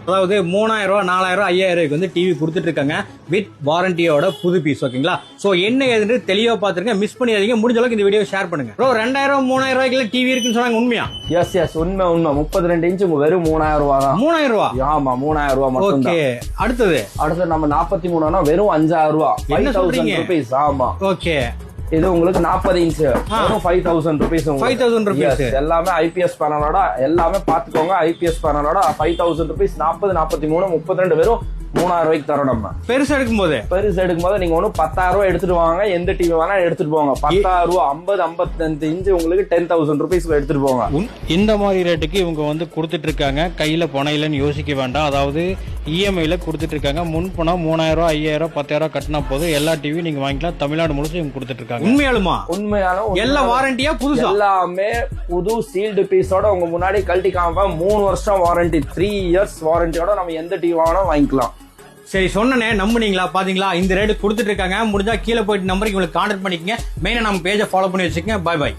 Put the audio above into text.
அதாவது 3000 ரூபாய் 4000 ரூபாய் 5000 ரூபாய்க்கு வந்து டிவி கொடுத்துட்டு இருக்காங்க வித் வாரண்டியோட புது பீஸ். ஓகேங்களா? சோ என்ன ஏதுன்னு தெளிவா பாத்துருங்க, மிஸ் பண்ணிடாதீங்க. முடிஞ்ச அளவுக்கு இந்த வீடியோ ஷேர் பண்ணுங்க. ப்ரோ 2000 3000 ரூபாய்க்கு டிவி இருக்குன்னு சொன்னாங்க, உண்மையா? எஸ் உண்மை 32 இன்ச் வெறும் 3000 ரூபாய் தான். 3000 ரூபாய்? ஆமா 3000 ரூபாய் மட்டும் தான். ஓகே, அடுத்து நம்ம 43 வெறும் 5000 ரூபாய். 5000 rupees. ஆமா ஓகே, இது உங்களுக்கு 40 இன்ச் வெறும் 5000 rupees. 5000 rupees எல்லாமே ஐபிஎஸ் பேனலோட, எல்லாமே பாத்துக்கோங்க. IPS பேனலோட 5000 rupees. 40 43 32 வெறும் 3000 ரூபாய்க்கு தரோம். நம்ம பெருசு எடுக்கும்போது நீங்க ஒண்ணு 10000 ரூபாய் எடுத்துட்டு வாங்க, எந்த டிவி வேணா எடுத்துட்டு போங்க. 10000 ரூபாய் 50 55 இன்ச் உங்களுக்கு 10,000 rupees எடுத்துட்டு போங்க. இந்த மாதிரி ரேட்டுக்கு இவங்க வந்து கொடுத்துட்டு இருக்காங்க. கையில பணம் இல்லைன்னு யோசிக்க வேண்டாம். அதாவது இஎம்ஐல கொடுத்துட்டு இருக்காங்க. முன் பணம் 3000 ரூபாய் 5000 10000 கட்டினா போதும், எல்லா டிவி நீங்க வாங்கிக்கலாம். தமிழ்நாடு முழுசும் இவங்க கொடுத்துட்டு இருக்காங்க. உண்மையாலும் எல்லா வாரண்டியா புதுசா எல்லாமே புது சீல்டு பீஸோட உங்க முன்னாடி கழட்டி காமிப்பா. 3 வருஷம் வாரண்டி, 3 years வாரண்டியோட நம்ம எந்த டிவி வாங்கினா வாங்கிக்கலாம். சரி, சொன்னனே நம்புனீங்களா? பாத்தீங்களா? இந்த ரேட்டு கொடுத்துட்டு இருக்காங்க. முடிஞ்சா கீழே போயிட்டு நம்பருக்கு உங்களுக்கு கான்டாக்ட் பண்ணிக்கங்க. மெயினா நம்ம பேஜை ஃபாலோ பண்ணி வச்சுக்கங்க. பை.